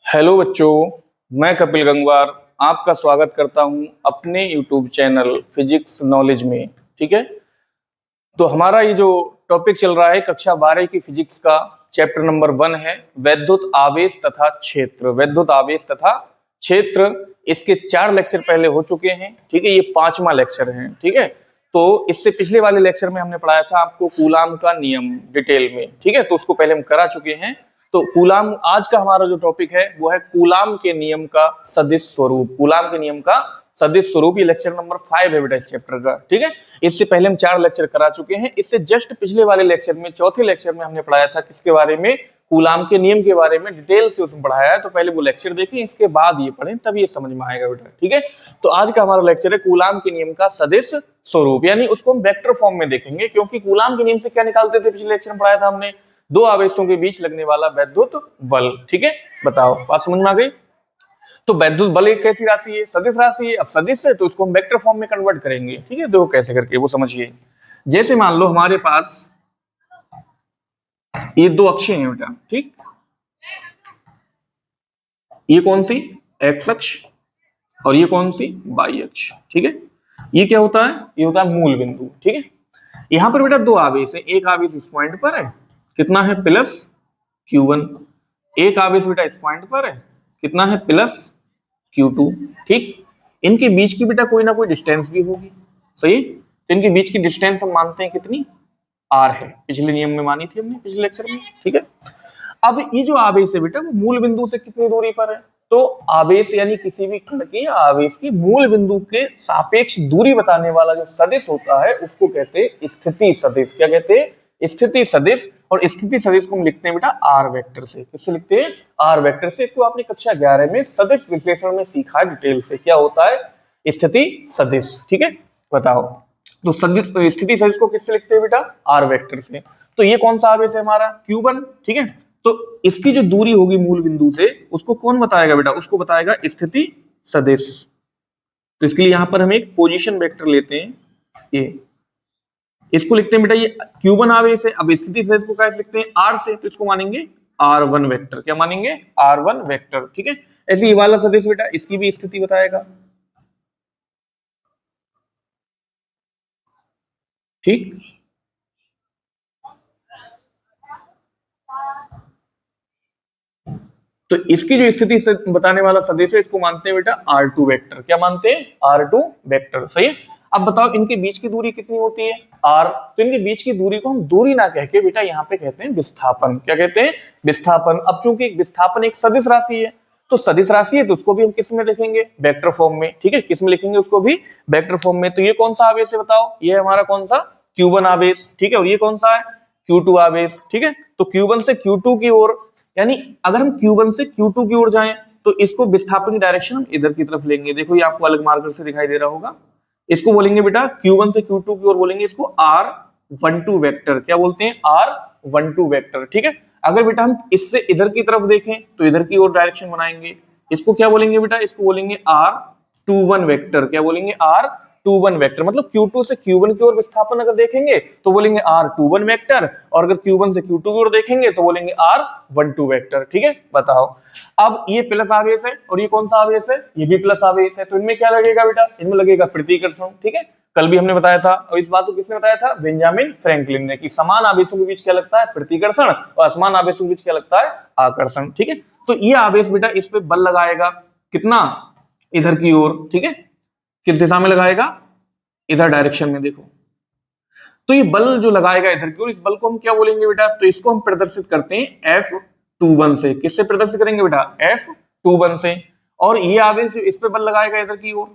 Hello बच्चों, मैं कपिल गंगवार आपका स्वागत करता हूं अपने YouTube चैनल फिजिक्स नॉलेज में। ठीक है, तो हमारा ये जो टॉपिक चल रहा है कक्षा 12 की फिजिक्स का चैप्टर नंबर 1 है वैद्युत आवेश तथा क्षेत्र। वैद्युत आवेश तथा क्षेत्र, इसके 4 लेक्चर पहले हो चुके हैं। ठीक है, ये 5वां लेक्चर है। ठीक है, तो इससे पिछले वाले लेक्चर में हमने पढ़ाया था आपको कूलाम का नियम डिटेल में। ठीक है, तो उसको पहले हम करा चुके हैं। तो कूलाम, आज का हमारा जो टॉपिक है वो है कूलाम के नियम का सदिश स्वरूप। कूलाम के नियम का सदिश स्वरूप, ये लेक्चर नंबर 5 है बेटा इस चैप्टर का। ठीक है, इससे पहले हम 4 लेक्चर करा चुके हैं। इससे जस्ट पिछले वाले लेक्चर में, चौथे लेक्चर में हमने पढ़ाया था किसके बारे में, कूलाम के नियम के बारे में डिटेल से उसमें पढ़ाया है। तो पहले वो लेक्चर देखें, इसके बाद ये पढ़ें, तब ये समझ में आएगा बेटा। ठीक है, तो आज का हमारा लेक्चर है कूलाम के नियम का सदिश स्वरूप, यानी उसको हम वेक्टर फॉर्म में देखेंगे। क्योंकि कूलाम के नियम से क्या निकालते थे, पिछले लेक्चर में पढ़ाया था हमने, दो आवेशों के बीच लगने वाला वैद्युत बल। ठीक है, बताओ बात समझ में आ गई। तो वैद्युत बल एक कैसी राशि है, सदिश राशि है। अब सदिश है तो उसको हम वेक्टर फॉर्म में कन्वर्ट करेंगे। ठीक है, देखो कैसे करके वो समझिए। जैसे मान लो हमारे पास ये दो अक्षें हैं बेटा। ठीक, ये कौन सी, एक्स अक्ष, और ये कौन सी, वाई अक्ष। ठीक है, ये क्या होता है, ये होता है मूल बिंदु। ठीक है, यहां पर बेटा दो आवेश है, एक आवेश इस पॉइंट पर है, कितना है, प्लस Q1। एक आवेश बेटा इस पॉइंट पर है, कितना है, प्लस Q2। ठीक, इनके बीच की बेटा कोई ना कोई डिस्टेंस भी होगी। सही, तो इनके बीच की डिस्टेंस हम मानते हैं कितनी, R है। पिछले नियम में मानी थी हमने, पिछले लेक्चर में। ठीक है, अब ये जो आवेश है बेटा वो मूल बिंदु से कितनी दूरी पर है। तो आवेश यानी किसी भी कण की आवेश की मूल बिंदु के सापेक्ष दूरी बताने वाला जो सदिश होता है उसको कहते हैं स्थिति सदिश। क्या कहते हैं, स्थिति सदिश। और स्थिति सदिश को हम लिखते हैं बेटा आर वेक्टर से। किससे लिखते हैं, आर वेक्टर से। इसको आपने कक्षा 11 में सदिश विश्लेषण में सीखा है डिटेल से, क्या होता है स्थिति सदिश। ठीक है, बताओ। तो सदिश, स्थिति सदिश को किससे लिखते हैं बेटा, आर वेक्टर से। तो ये कौन सा आवेश है हमारा, Q1। ठीक है, तो इसकी जो दूरी होगी मूल बिंदु से उसको कौन बताएगा बेटा, उसको बताएगा स्थिति सदिश। तो इसके लिए यहां पर हम एक पोजीशन वेक्टर लेते हैं, ये इसको लिखते हैं बेटा, ये Q1 आवेश है। अब स्थिति सदिश को कैसे लिखते हैं, R से, तो इसको मानेंगे R1 वेक्टर। क्या मानेंगे, R1 वेक्टर। ठीक है, ऐसे ये वाला सदिश बेटा इसकी भी स्थिति बताएगा। ठीक, तो इसकी जो स्थिति से बताने वाला सदिश है इसको मानते हैं बेटा R2 वेक्टर। क्या मानते हैं, R2 वेक्टर। सही है, अब बताओ इनके बीच की दूरी कितनी होती है, R। तो इनके बीच की दूरी को हम दूरी ना कह के बेटा यहाँ पे कहते हैं विस्थापन। क्या कहते हैं, विस्थापन। अब चूंकि विस्थापन एक सदिश राशि है, तो सदिश राशि है तो उसको भी हम किस में लिखेंगे, वेक्टर फॉर्म में। ठीक है, किस में लिखेंगे उसको भी, वेक्टर फॉर्म में। तो ये कौन सा आवेश है बताओ, ये हमारा कौन सा, Q1 आवेश। ठीक है, और ये कौन सा है, Q2 आवेश। ठीक है, तो Q1 से Q2 की ओर, यानी अगर हम Q1 से Q2 की ओर जाएं तो इसको विस्थापन की डायरेक्शन हम इधर की तरफ लेंगे। देखो ये आपको अलग मार्कर से दिखाई दे रहा होगा। इसको बोलेंगे बेटा Q1 से Q2 की ओर बोलेंगे इसको R12 वेक्टर। क्या बोलते हैं, R12 वेक्टर। ठीक है, अगर बेटा हम इससे इधर की तरफ देखें तो इधर की ओर डायरेक्शन बनाएंगे, इसको क्या बोलेंगे बेटा, इसको बोलेंगे R21 वेक्टर। क्या बोलेंगे, R21 वेक्टर। मतलब Q2 से Q1 की ओर विस्थापन अगर देखेंगे तो बोलेंगे R21 वेक्टर, और अगर Q1 से Q2 की ओर देखेंगे तो बोलेंगे R12 वेक्टर। ठीक है, बताओ। अब ये प्लस आवेश है और ये कौन सा आवेश है, ये भी प्लस आवेश है। तो इनमें क्या लगेगा बेटा, इनमें लगेगा प्रतिकर्षण। ठीक है, कल भी हमने बताया था, और इस बात को किसने बताया था, बेंजामिन फ्रैंकलिन ने, कि समान आवेशों के बीच क्या लगता है, प्रतिकर्षण, और असमान आवेशों के बीच क्या लगता है, आकर्षण। ठीक है, तो ये आवेश बेटा इस पे बल लगाएगा, कितना, इधर की ओर। ठीक है, किस दिशा में लगाएगा, इधर डायरेक्शन में। देखो तो ये बल जो लगाएगा इधर की ओर, इस बल को हम क्या बोलेंगे बेटा, तो इसको हम प्रदर्शित करते हैं F21 से। किससे प्रदर्शित करेंगे बेटा, F21 से। और ये आवेश जो इस पे बल लगाएगा इधर की ओर,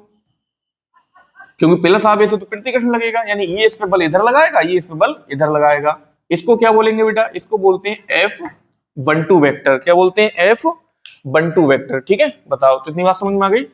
क्योंकि प्लस आवेश है तो प्रतिकर्षण लगेगा, यानी ये इस पे बल इधर लगाएगा, ये इस पे बल इधर लगाएगा। इसको क्या बोलेंगे बेटा, इसको बोलते हैं F12 वेक्टर। क्या बोलते हैं, F12 वेक्टर। ठीक है, बताओ। तो इतनी बात समझ में आ गई।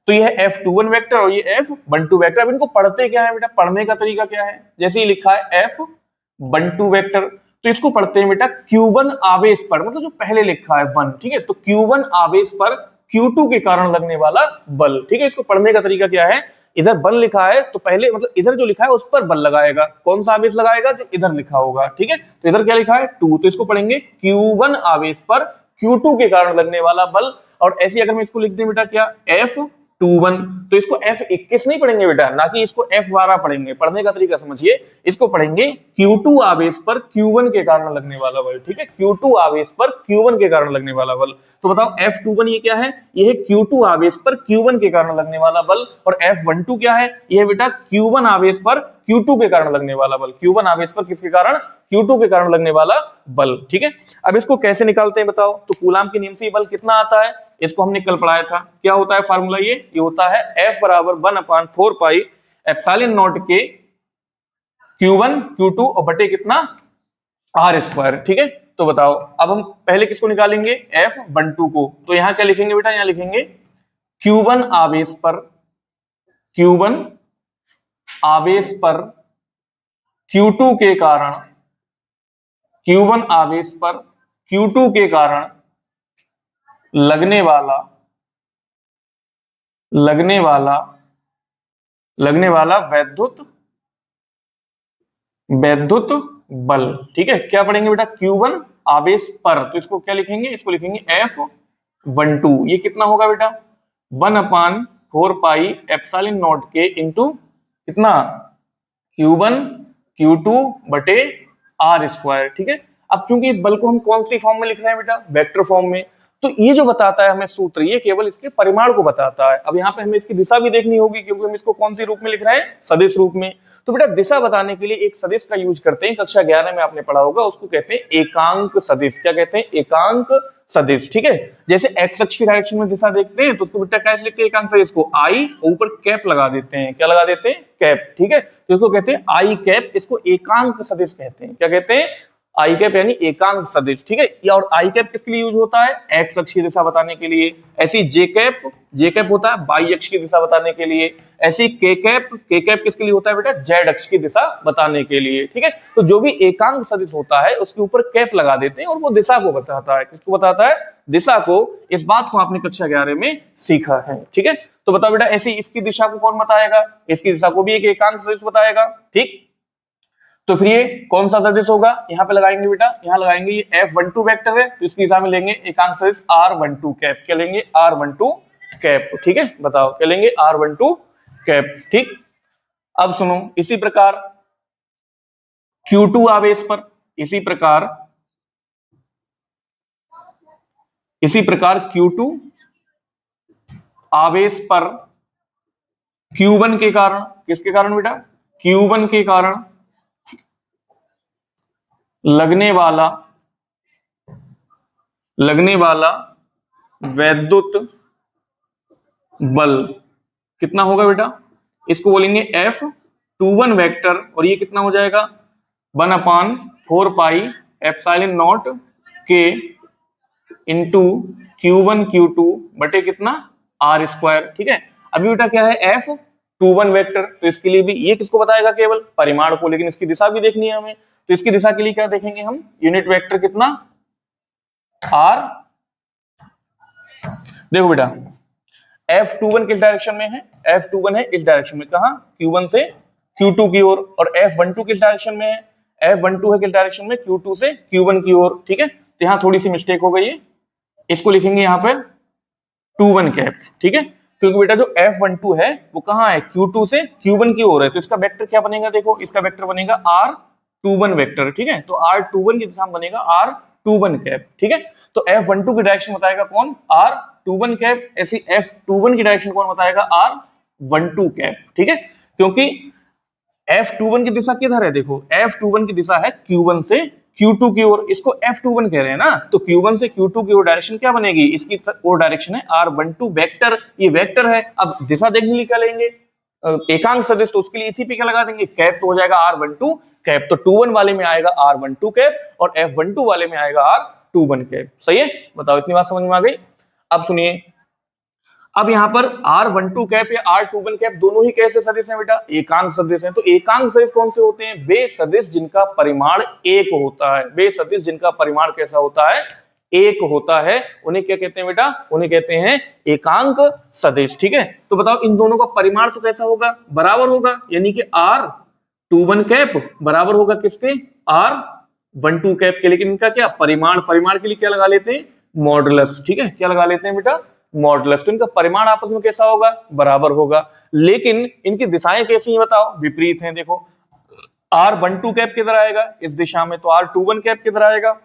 तो ये है F21 वेक्टर और ये F12 वेक्टर। अब इनको पढ़ते क्या है बेटा, पढ़ने का तरीका क्या है, जैसे ये लिखा है F12 वेक्टर, तो इसको पढ़ते हैं बेटा Q1 आवेश पर, मतलब जो पहले लिखा है 1। ठीक है, तो Q1 आवेश पर Q2 के कारण लगने वाला बल। ठीक है, इसको पढ़ने का तरीका क्या है, इधर बल लिखा है तो पहले, मतलब इधर जो लिखा है उस पर बल लगाएगा। कौन सा आवेश लगाएगा, जो इधर लिखा होगा। ठीक है, तो इधर क्या लिखा है 2, तो इसको पढ़ेंगे Q1 आवेश पर Q2 के कारण लगने वाला बल। और ऐसे अगर मैं इसको लिख दूं बेटा क्या F21, तो इसको F21 नहीं पढ़ेंगे बेटा, ना कि इसको F12 पढ़ेंगे। पढ़ने का तरीका समझिए, इसको पढ़ेंगे Q2 आवेश पर Q1 के कारण लगने वाला बल। ठीक है, Q2 आवेश पर Q1 के कारण लगने वाला बल। तो बताओ F21 ये क्या है? ये है Q2 आवेश पर Q1 के कारण लगने वाला बल। और F12 क्या है? ये है बेटा Q1 आवेश पर Q2 के कारण लगने वाला बल। Q1 आवेश पर किसके कारण? Q2 के कारण लगने वाला बल। ठीक है, अब इसको कैसे निकालते हैं बताओ? तो कूलाम के नियम से बल कितना आता है, इसको हमने कल पढ़ाया था। क्या होता है फार्मूला? ये होता है F बराबर 1/4 पाई एप्सिलॉन नॉट के Q1 Q2 और बटे कितना R स्क्वायर। ठीक है, तो बताओ अब हम पहले किसको निकालेंगे? F12 को। तो यहां क्या लिखेंगे बेटा? यहां लिखेंगे Q1 आवेश पर Q2 के कारण Q1 आवेश पर Q2 के कारण लगने वाला वैद्युत बल। ठीक है, क्या पढ़ेंगे बेटा? Q1 आवेश पर, तो इसको क्या लिखेंगे? इसको लिखेंगे F12। ये कितना होगा बेटा? 1/4 पाई एप्सिलॉन नॉट के इंटू कितना Q1 Q2 बटे R स्क्वायर। ठीक है, अब चूंकि इस बल को हम कौन सी फॉर्म में लिख रहे हैं बेटा? वेक्टर फॉर्म में। तो ये जो बताता है हमें सूत्र, ये केवल इसके परिमाण को बताता है। अब यहाँ पे हमें इसकी दिशा भी देखनी होगी, क्योंकि हम इसको कौन सी रूप में लिख रहे हैं? सदिश रूप में। तो बेटा दिशा बताने के लिए एक सदिश का यूज करते हैं, कक्षा 11 में आपने पढ़ा होगा, उसको कहते हैं एकांक सदिश। क्या कहते हैं? एकांक सदिश। ठीक है, जैसे एक्स अक्ष की डायरेक्शन में दिशा देखते हैं तो उसको बेटा कैसे लिखते हैं? एकांक सदिश को आई ऊपर कैप लगा देते हैं। क्या लगा देते हैं? कैप। ठीक है, तो इसको कहते हैं आई कैप, इसको एकांक सदिश कहते हैं। क्या कहते हैं? आई कैप यानी एकांक सदिश। ठीक है, और आई कैप किसके लिए यूज होता है? एक्स अक्ष की दिशा बताने के लिए। ऐसी जे कैप होता है वाई अक्ष की दिशा बताने के लिए। ऐसी के कैप किसके लिए होता है बेटा? जेड अक्ष की दिशा बताने के लिए। ठीक है, तो जो भी एकांक सदिश होता है उसके ऊपर कैप लगा देते हैं और वो दिशा को बताता है। किसको बताता है? दिशा को। इस बात को आपने कक्षा 11 में सीखा है। ठीक है, तो बताओ बेटा ऐसी इसकी दिशा को कौन बताएगा? इसकी दिशा को भी एक एकांक सदिश बताएगा। ठीक, तो फिर ये कौन सा सदिश होगा? यहाँ पे लगाएंगे बेटा, यहाँ लगाएंगे ये F12 वेक्टर है, तो इसकी दिशा में लेंगे एकांक सदिश R12 कैप। क्या लेंगे? R12 cap. ठीक है, बताओ क्या लेंगे? R12 cap. ठीक, अब सुनो, इसी प्रकार Q2 आवेश पर, इसी प्रकार Q2 आवेश पर Q1 के कारण, किसके कारण बेटा? Q1 के कारण लगने वाला वैद्युत बल कितना होगा बेटा? इसको बोलेंगे F21 वेक्टर, और ये कितना हो जाएगा? 1/4 पाई एप्सिलॉन नॉट के इंटू Q1 Q2 बटे कितना R स्क्वायर। ठीक है, अभी बेटा क्या है? F21 वेक्टर, तो इसके लिए भी ये किसको बताएगा? केवल परिमाण को, लेकिन इसकी दिशा भी देखनी है हमें। तो इसकी दिशा के लिए क्या देखेंगे हम? यूनिट वेक्टर कितना? R। देखो बेटा F21 किस डायरेक्शन में है? F21 है इस डायरेक्शन में। कहां? Q1 से Q2 की ओर। और F12 किस डायरेक्शन में है? F12 है किस डायरेक्शन में? Q2 से Q1 की ओर। ठीक है, तो यहां थोड़ी सी मिस्टेक हो गई है, इसको लिखेंगे यहाँ पर 21 कैप। ठीक है, क्योंकि बेटा जो F12 है वो कहां है? Q2 से Q1 की ओर है, तो इसका वेक्टर क्या बनेगा? देखो इसका वेक्टर बनेगा R21 वेक्टर। ठीक है, तो R21 की दिशा में बनेगा R21 कैप। ठीक है, तो F12 की डायरेक्शन बताएगा कौन? R21 cap. ऐसी F21 की डायरेक्शन कौन बताएगा? R12 cap. ठीक है, क्योंकि F21 की दिशा किधर है? देखो F21 की दिशा है Q1 से Q2 की ओर, इसको F21 कह रहे हैं ना, तो Q1 से Q2 की ओर डायरेक्शन क्या बनेगी? इसकी ओर डायरेक्शन है R12 वेक्टर। ये वेक्टर है। अब दिशा देखने के लिए क्या लेंगे? एकांक सदिश, तो उसके लिए इसी पे क्या लगा देंगे? कैप। तो हो जाएगा R12 कैप। तो 21 वाले में आएगा R12 कैप और F12 वाले में आएगा R21 कैप। सही है, बताओ इतनी बात समझ में आ गई? अब सुनिए, अब यहाँ पर R12 कैप या R21 कैप दोनों ही कैसे सदिश हैं बेटा? एकांक सदिश हैं। तो एकांक सदिश कौन से होते हैं? वे सदिश जिनका परिमाण एक होता है। वे सदिश जिनका परिमाण कैसा होता है? एक होता है, उन्हें क्या कहते हैं बेटा? उन्हें कहते हैं एकांक सदिश। ठीक है, तो बताओ इन दोनों का परिमाण तो कैसा होगा? बराबर होगा, यानी कि R21 कैप बराबर होगा किसके? R12 कैप के। लेकिन इनका क्या परिमाण? परिमाण के लिए क्या लगा लेते हैं? मॉडुलस, ठीक है, क्या लगा लेते हैं बेटा, मॉडुलस। तो इनका परिमाण आपस में कैसा होगा, बराबर होगा, लेकिन इनकी दिशाएं कैसी हैं बताओ, विपरीत हैं। देखो R12 कैप किधर आएगा, इस दिशा में, तो R21 कैप किधर आएगा,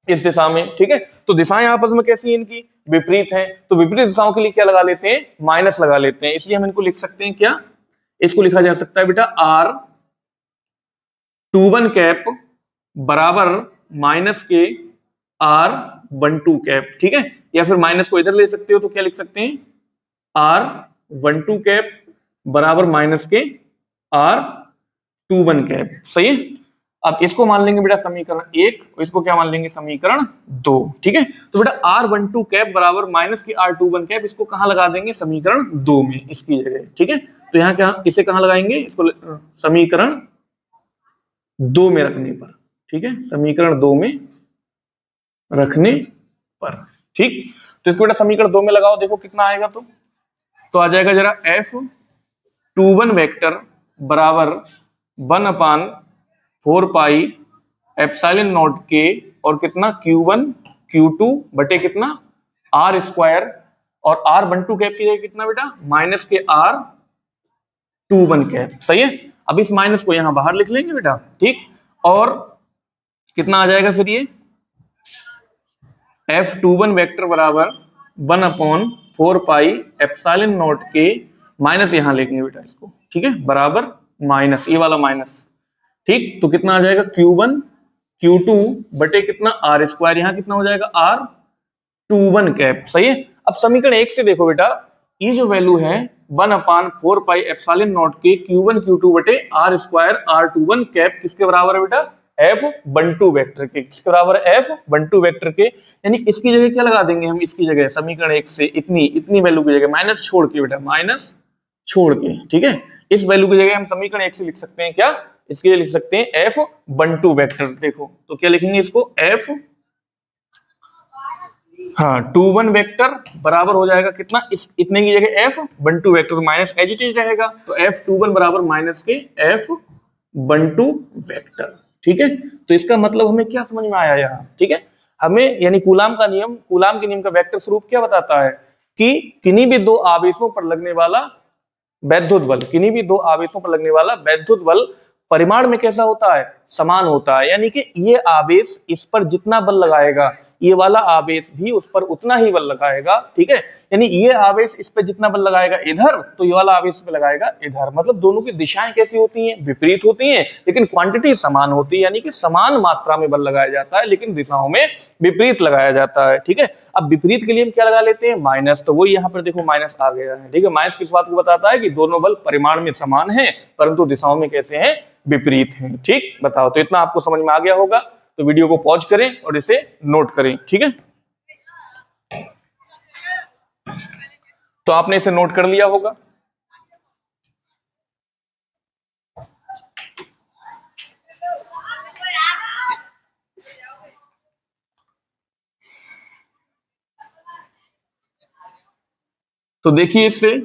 इस दिशा में, ठीक है। तो दिशाएं आपस में कैसी हैं इनकी, विपरीत हैं, तो विपरीत दिशाओं के लिए क्या लगा लेते हैं, माइनस लगा लेते हैं। इसलिए हम इनको लिख सकते हैं क्या, इसको लिखा जा सकता है बेटा R21 कैप बराबर माइनस के R12 कैप, ठीक है। या फिर माइनस को इधर ले सकते हो तो क्या लिख सकते हैं, R12 कैप बराबर माइनस के R21 कैप, सही है। अब इसको मान लेंगे बेटा समीकरण 1, इसको क्या मान लेंगे, समीकरण 2, ठीक है। तो बेटा R12 कैप बराबर माइनस की R21 कैप, इसको कहां लगा देंगे, समीकरण 2 में, इसकी जगह, ठीक है। तो यहाँ क्या, इसे कहां लगाएंगे, इसको समीकरण 2 में रखने पर, ठीक है, समीकरण 2 में रखने पर, ठीक। तो इसको बेटा समीकरण 2 में लगाओ, देखो कितना आएगा, तो आ जाएगा जरा F21 वेक्टर बराबर 1/4 पाई एप्सिलॉन नॉट के, और कितना Q1 Q2 बटे कितना R स्क्वायर, और R12 कैप की जगह कितना बेटा, माइनस के R21 कैप, सही है। अब इस माइनस को यहां बाहर लिख लेंगे बेटा, ठीक। और कितना आ जाएगा फिर ये, F21 वेक्टर बराबर 1/4 पाई एप्सिलॉन नॉट के, माइनस यहां लिखेंगे बेटा इसको, ठीक है, बराबर माइनस, ये वाला माइनस, ठीक। तो कितना आ जाएगा Q1 Q2 बटे कितना R स्क्वायर, यहां कितना हो जाएगा R21 कैप, सही है। अब समीकरण 1 से देखो बेटा, ये जो वैल्यू है 1/4 पाई एप्सिलॉन नॉट के Q1 Q2 बटे R स्क्वायर R21 कैप किसके बराबर है बेटा, F12 वेक्टर के, किसके बराबर है, F12 वेक्टर के। यानी इसकी जगह क्या लगा देंगे हम, इसकी जगह समीकरण 1 से इतनी वैल्यू की जगह माइनस छोड़ के बेटा, माइनस छोड़ के, ठीक है। इस वैल्यू की जगह हम समीकरण 1 से लिख सकते हैं क्या, इसके लिए लिख सकते हैं F12 वेक्टर। देखो तो क्या लिखेंगे इसको, F21 वेक्टर बराबर हो जाएगा कितना, इस इतने की जगह F12 वेक्टर, तो माइनस एज इट इज रहेगा, तो F21 बराबर माइनस के F12 वेक्टर, ठीक है। तो इसका मतलब हमें क्या समझ में आया यहाँ, ठीक है। हमें यानी कूलाम के नियम का वेक्टर स्वरूप क्या बताता है कि किन्हीं भी दो आवेशों पर लगने वाला वैद्युत बल, किन्हीं भी दो आवेशों पर लगने वाला वैद्युत बल परिमाण में कैसा होता है, समान होता है। यानी कि ये आवेश इस पर जितना बल लगाएगा, ये वाला आवेश भी उस पर उतना ही बल लगाएगा, ठीक है। यानी ये आवेश इस पर जितना बल लगाएगा इधर, तो ये वाला आवेश पे लगाएगा इधर। मतलब दोनों की दिशाएं कैसी होती हैं, विपरीत होती हैं, लेकिन क्वांटिटी समान होती है। यानी कि समान मात्रा में बल लगाया जाता है, लेकिन दिशाओं में विपरीत लगाया जाता है, ठीक है। अब विपरीत के लिए हम क्या लगा लेते हैं, माइनस। तो वो यहाँ पर देखो माइनस आ गया है, ठीक है। माइनस किस बात को बताता है कि दोनों बल परिमाण में समान है, परंतु दिशाओं में कैसे हैं, विपरीत हैं, ठीक। बताओ, तो इतना आपको समझ में आ गया होगा। तो वीडियो को पॉज करें और इसे नोट करें, ठीक है। तो आपने इसे नोट कर लिया होगा। तो देखिए, इससे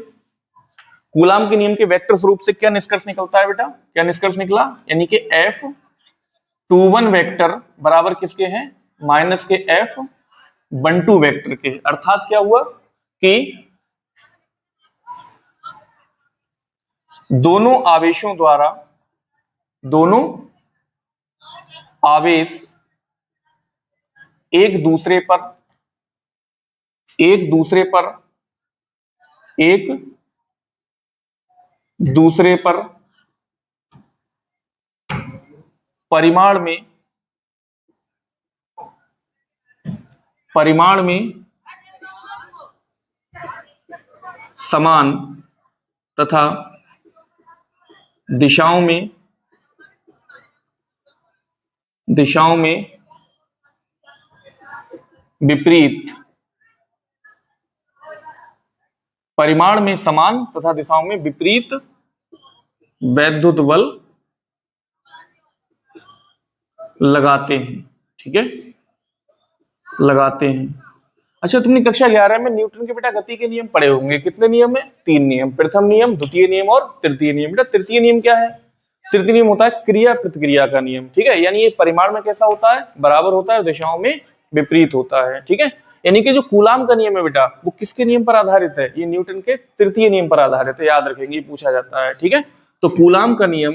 कूलाम के नियम के वेक्टर स्वरूप से क्या निष्कर्ष निकलता है बेटा, क्या निष्कर्ष निकला, यानी कि F21 वेक्टर बराबर किसके हैं, माइनस के F12 वेक्टर के। अर्थात क्या हुआ कि दोनों आवेश एक दूसरे पर परिमाण में समान तथा दिशाओं में विपरीत, परिमाण में समान तथा दिशाओं में विपरीत वैद्युत बल लगाते हैं, ठीक है, लगाते हैं। अच्छा, तुमने कक्षा 11 में न्यूटन के बेटा गति के नियम पढ़े होंगे। कितने नियम है, 3 नियम। प्रथम नियम, द्वितीय नियम और तृतीय नियम। बेटा तृतीय नियम क्या है, तृतीय नियम होता है क्रिया प्रतिक्रिया का नियम, ठीक है। यानी ये परिमाण में कैसा होता है, बराबर होता है, दिशाओं में विपरीत होता है, ठीक है। यानी कि जो कूलाम का नियम है बेटा वो किसके नियम पर आधारित है, ये न्यूटन के तृतीय नियम पर आधारित है, याद रखेंगे, ये पूछा जाता है। ठीक है, तो कूलाम का नियम,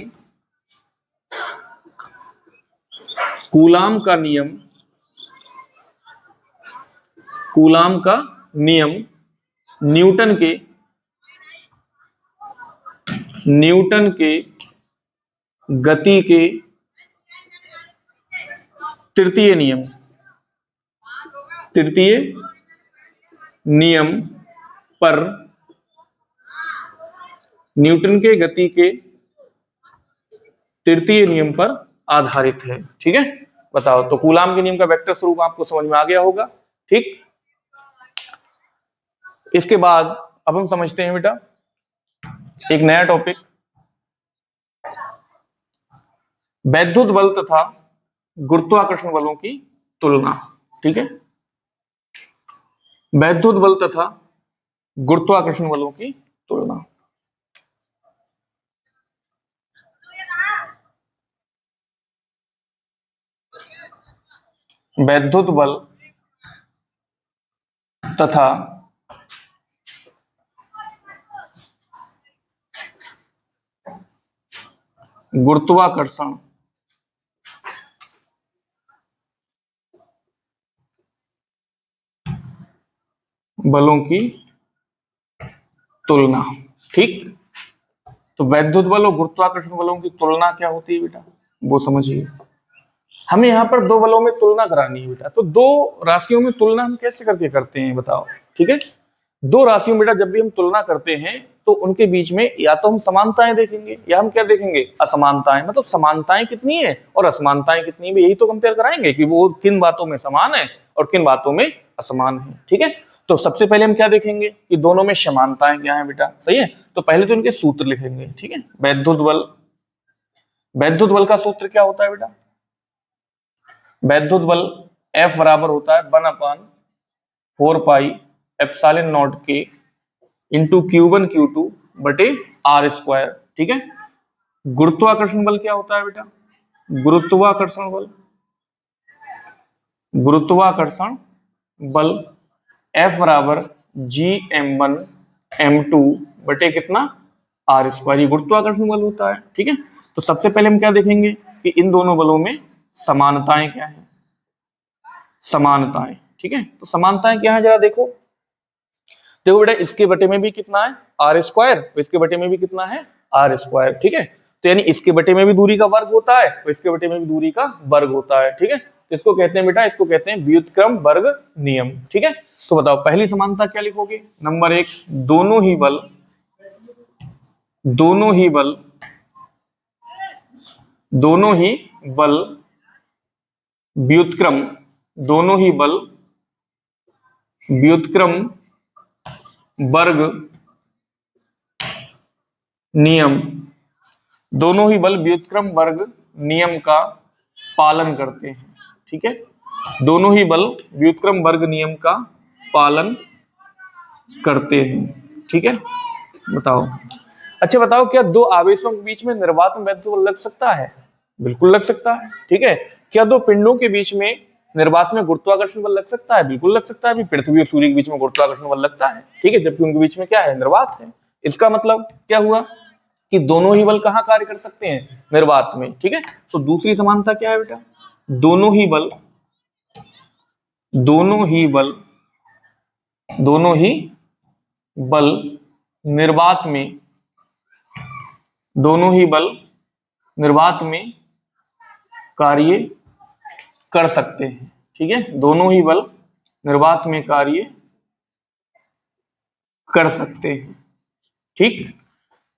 कूलाम का नियम, कूलाम का नियम न्यूटन के गति के तृतीय नियम पर, न्यूटन के गति के तृतीय नियम पर आधारित है। ठीक है, बताओ, तो कूलाम के नियम का वेक्टर स्वरूप आपको समझ में आ गया होगा। ठीक, इसके बाद अब हम समझते हैं बेटा एक नया टॉपिक, वैद्युत बल तथा गुरुत्वाकर्षण बलों की तुलना। ठीक है, वैद्युत बल तथा गुरुत्वाकर्षण बलों की तुलना। वैद्युत बल तथा गुरुत्वाकर्षण बलों की तुलना। ठीक, तो वैद्युत बल और गुरुत्वाकर्षण बलों की तुलना क्या होती है बेटा, वो समझिए। हमें यहाँ पर दो बलों में तुलना करानी है बेटा, तो दो राशियों में तुलना हम कैसे करके करते हैं बताओ। ठीक है, दो राशियों में बेटा जब भी हम तुलना करते हैं तो उनके बीच में या तो हम समानताएं देखेंगे या हम क्या देखेंगे, असमानताएं। मतलब समानताएं कितनी है और असमानताएं कितनी है, यही तो कंपेयर कराएंगे कि वो किन बातों में समान है और किन बातों में असमान है। ठीक है, तो सबसे पहले हम क्या देखेंगे कि दोनों में समानताएं क्या है बेटा, सही है। तो पहले तो इनके सूत्र लिखेंगे। ठीक है, वैद्युत बल का सूत्र क्या होता है बेटा, वैद्युत बल F बराबर होता है 1/4 पाई एप्सिलॉन नॉट के इंटू Q1 Q2 बटे R स्क्वायर। ठीक है, गुरुत्वाकर्षण बल क्या होता है बेटा, गुरुत्वाकर्षण बल F बराबर Gm1 M2 बटे कितना, R स्क्वायर, ये गुरुत्वाकर्षण बल होता है। ठीक है, तो सबसे पहले हम क्या देखेंगे कि इन दोनों बलों में समानताएं क्या है, समानताएं। ठीक है, तो समानताएं क्या है जरा देखो बेटा, इसके बटे में भी कितना है आर स्क्वायर, तो इसके बटे में भी कितना है आर स्क्वायर। ठीक है, तो यानी इसके बटे में भी दूरी का वर्ग होता है और इसके बटे में भी दूरी का वर्ग होता है। ठीक है, तो इसको कहते हैं बेटा, इसको कहते हैं व्युत्क्रम वर्ग नियम। ठीक है, तो बताओ पहली समानता क्या लिखोगे, नंबर 1, दोनों ही बल व्युत्क्रम वर्ग नियम, दोनों ही बल व्युत्क्रम वर्ग नियम का पालन करते हैं। ठीक है, दोनों ही बल व्युत्क्रम वर्ग नियम का पालन करते हैं। ठीक है, बताओ, अच्छा बताओ, क्या दो आवेशों के बीच में निर्वात में वैद्युत बल लग सकता है, बिल्कुल लग सकता है। ठीक है, क्या दो पिंडों के बीच में निर्वात में गुरुत्वाकर्षण बल लग सकता है, बिल्कुल लग सकता है। अभी पृथ्वी और सूर्य के बीच में गुरुत्वाकर्षण बल लगता है, ठीक है, जबकि उनके बीच में क्या है, निर्वात है। इसका मतलब क्या हुआ कि दोनों ही बल कहाँ कार्य कर सकते हैं, निर्वात में। ठीक है, तो दूसरी समानता क्या है बेटा, दोनों ही बल निर्वात में कार्य कर सकते हैं। ठीक है, दोनों ही बल निर्वात में कार्य कर सकते हैं। ठीक,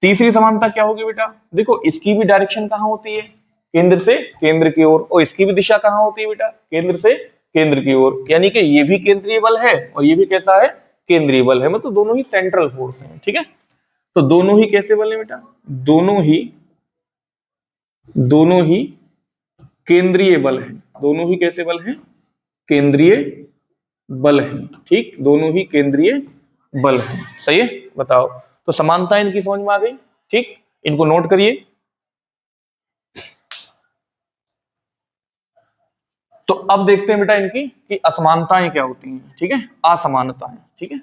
तीसरी समानता क्या होगी बेटा, देखो इसकी भी डायरेक्शन कहां होती है, केंद्र से केंद्र की ओर, और इसकी भी दिशा कहां होती है बेटा, केंद्र से केंद्र की ओर। यानी कि ये भी केंद्रीय बल है और ये भी कैसा है, केंद्रीय बल है, मतलब दोनों ही सेंट्रल फोर्स हैं। ठीक है, तो दोनों ही कैसे बल है बेटा, दोनों ही केंद्रीय बल है, दोनों ही कैसे बल हैं, केंद्रीय बल है। ठीक, दोनों ही केंद्रीय बल है, सही है। बताओ, तो समानता इनकी समझ में आ गई। ठीक, इनको नोट करिए। तो अब देखते हैं बेटा इनकी कि असमानताएं क्या होती हैं, ठीक है, असमानताएं, ठीक है,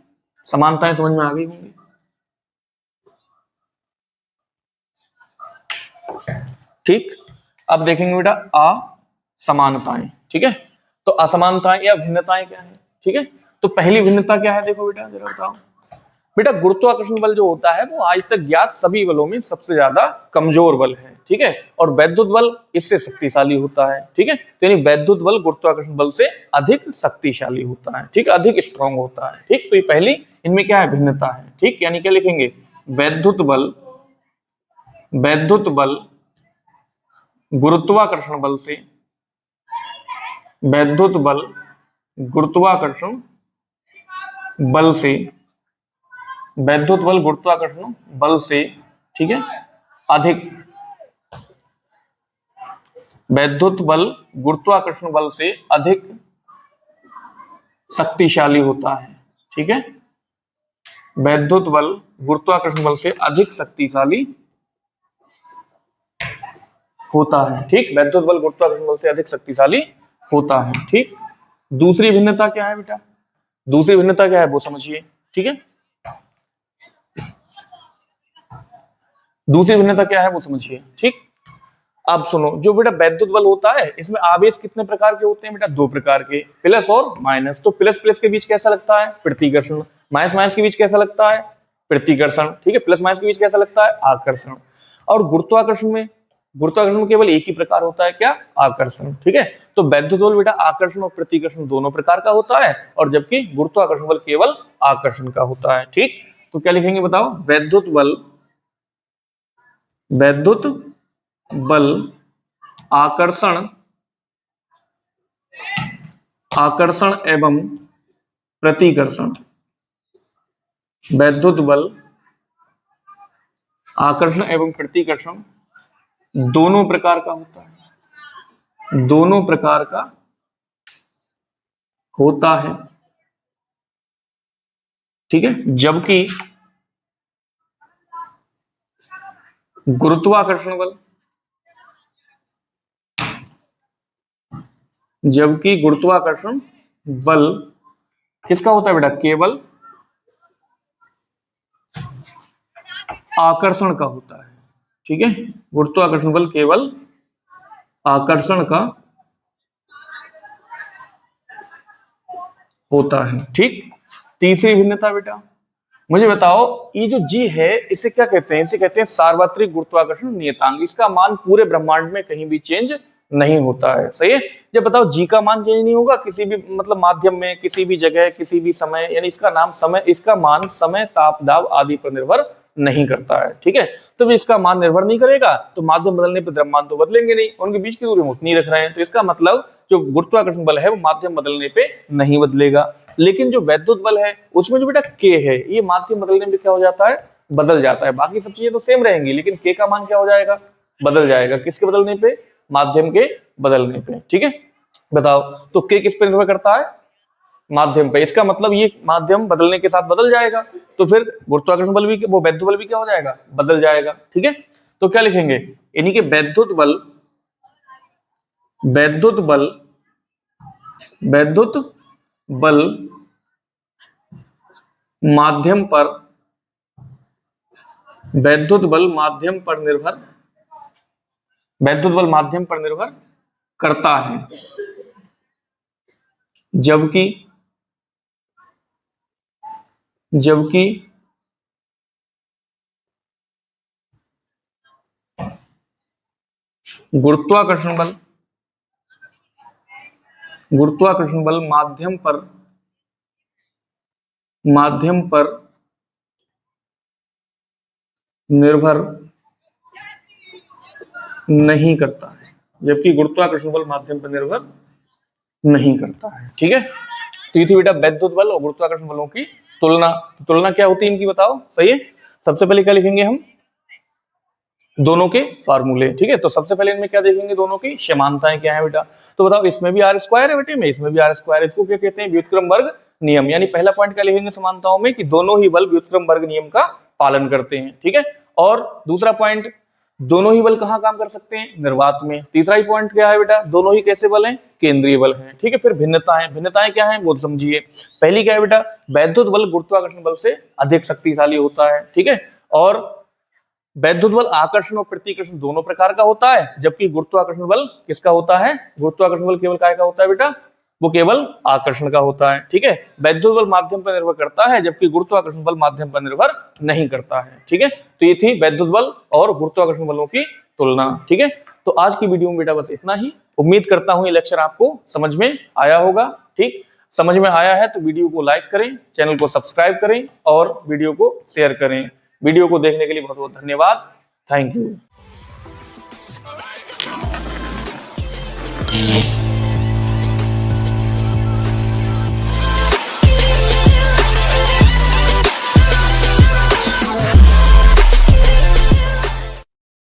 समानताएं समझ में आ गई होंगी। ठीक, अब देखेंगे बेटा असमानताएं, ठीक है, तो असमानताएं या भिन्नताएं क्या है, ठीक है। तो पहली भिन्नता क्या है, देखो बेटा जरा बताओ। बेटा गुरुत्वाकर्षण बल जो होता है वो आज तक ज्ञात सभी बलों में सबसे ज्यादा कमजोर बल है, ठीक है, और वैद्युत बल इससे शक्तिशाली होता है, ठीक है। तो यानी वैद्युत बल गुरुत्वाकर्षण बल से अधिक शक्तिशाली होता है, ठीक, अधिक स्ट्रांग होता है, ठीक। तो ये पहली इनमें क्या है, भिन्नता है, ठीक। यानी क्या लिखेंगे, वैद्युत बल, वैद्युत बल गुरुत्वाकर्षण बल से, वैद्युत बल गुरुत्वाकर्षण बल से, वैद्युत बल गुरुत्वाकर्षण बल से, ठीक है, अधिक, वैद्युत बल गुरुत्वाकर्षण बल से अधिक शक्तिशाली होता है, ठीक है, वैद्युत बल गुरुत्वाकर्षण बल से अधिक शक्तिशाली होता है, ठीक, वैद्युत बल गुरुत्वाकर्षण बल से अधिक शक्तिशाली होता है, ठीक। दूसरी भिन्नता क्या है बेटा, दूसरी भिन्नता क्या है वो समझिए, ठीक है, दूसरी भिन्नता क्या है वो समझिए, ठीक। अब सुनो, जो बेटा वैद्युत बल होता है इसमें आवेश कितने प्रकार के होते हैं बेटा, दो प्रकार के, प्लस और माइनस। तो प्लस प्लस के बीच कैसा लगता है, प्रतिकर्षण, माइनस माइनस के बीच कैसा लगता है, प्रतिकर्षण, ठीक है, प्लस माइनस के बीच कैसा लगता है, आकर्षण। और गुरुत्वाकर्षण में, गुरुत्वाकर्षण में केवल एक ही प्रकार होता है, क्या, आकर्षण, ठीक है। तो वैद्युत बल बेटा आकर्षण और प्रतिकर्षण दोनों प्रकार का होता है, और जबकि गुरुत्वाकर्षण बल केवल आकर्षण का होता है, ठीक। तो क्या लिखेंगे बताओ, वैद्युत बल, वैद्युत बल आकर्षण, आकर्षण एवं प्रतिकर्षण, वैद्युत बल आकर्षण एवं प्रतिकर्षण दोनों प्रकार का होता है, दोनों प्रकार का होता है, ठीक है। जबकि गुरुत्वाकर्षण बल, जबकि गुरुत्वाकर्षण बल किसका होता है बेटा, केवल आकर्षण का होता है, ठीक है, गुरुत्वाकर्षण बल केवल आकर्षण का होता है, ठीक। तीसरी भिन्नता बेटा मुझे बताओ, ये जो जी है इसे क्या कहते हैं, इसे कहते हैं सार्वत्रिक गुरुत्वाकर्षण नियतांक। इसका मान पूरे ब्रह्मांड में कहीं भी चेंज नहीं होता है, सही है। जब बताओ जी का मान चेंज नहीं होगा किसी भी मतलब माध्यम में, किसी भी जगह, किसी भी समय, यानी इसका नाम समय, इसका मान समय, ताप, दाब आदि पर निर्भर नहीं करता है, ठीक है। तो इसका मान निर्भर नहीं करेगा तो माध्यम बदलने पर द्रव्यमान तो बदलेंगे नहीं, उनके बीच की दूरी हम उतनी रख रहे हैं, तो इसका मतलब जो गुरुत्वाकर्षण बल है वो माध्यम बदलने पे नहीं बदलेगा। लेकिन जो वैद्युत बल है उसमें जो बेटा के है ये माध्यम बदलने में क्या हो जाता है, बदल जाता है। बाकी सब चीजें तो सेम रहेंगी लेकिन के का मान क्या हो जाएगा, बदल जाएगा। किसके बदलने पे, माध्यम के बदलने पे, ठीक है। बताओ तो के किस पे निर्भर करता है, माध्यम पे। इसका मतलब ये माध्यम बदलने के साथ बदल जाएगा, तो फिर गुरुत्वाकर्षण बल भी, वो वैद्युत बल भी क्या हो जाएगा, बदल जाएगा, ठीक है। तो क्या लिखेंगे, यानी कि वैद्युत बल, वैद्युत बल, वैद्युत बल माध्यम पर, वैद्युत बल माध्यम पर निर्भर, वैद्युत बल माध्यम पर निर्भर करता है, जबकि, जबकि गुरुत्वाकर्षण बल, गुरुत्वाकर्षण बल माध्यम पर, माध्यम पर निर्भर नहीं करता है, जबकि गुरुत्वाकर्षण बल माध्यम पर निर्भर नहीं करता है, ठीक है। तो ये थी बेटा वैद्युत बल और गुरुत्वाकर्षण बलों की तुलना। तुलना क्या होती है इनकी बताओ, सही है। सबसे पहले क्या लिखेंगे हम, दोनों के फार्मूले, ठीक है। तो सबसे पहले इनमें क्या देखेंगे, दोनों की समानताएं क्या है बेटा। तो बताओ इसमें भी आर स्क्वायर है बेटे, में इसमें भी आर स्क्वायर है। इसको क्या कहते हैं, व्युत्क्रम वर्ग नियम। यानी पहला पॉइंट क्या लिखेंगे समानताओं में कि दोनों ही बल व्युत्क्रम वर्ग नियम का पालन करते हैं, ठीक है। और दूसरा पॉइंट दोनों ही बल कहाँ काम कर सकते हैं? निर्वात में। तीसरा ही पॉइंट क्या है बेटा? दोनों ही कैसे बल हैं? केंद्रीय बल हैं। ठीक है, फिर भिन्नताएं, भिन्नताएं क्या हैं वो समझिए। पहली क्या है बेटा? वैद्युत बल गुरुत्वाकर्षण बल से अधिक शक्तिशाली होता है। ठीक है, और वैद्युत बल आकर्षण और प्रतिकर्षण दोनों प्रकार का होता है, जबकि गुरुत्वाकर्षण बल किसका होता है? गुरुत्वाकर्षण बल केवल काय का होता है बेटा? वो केवल आकर्षण का होता है। ठीक है, वैद्युत बल माध्यम पर निर्भर करता है, जबकि गुरुत्वाकर्षण बल माध्यम पर निर्भर नहीं करता है। ठीक है, तो ये थी वैद्युत बल और गुरुत्वाकर्षण बलों की तुलना। ठीक है, तो आज की वीडियो में बेटा बस इतना ही। उम्मीद करता हूं ये लेक्चर आपको समझ में आया होगा। ठीक, समझ में आया है तो वीडियो को लाइक करें, चैनल को सब्सक्राइब करें और वीडियो को शेयर करें। वीडियो को देखने के लिए बहुत बहुत धन्यवाद। Thank you.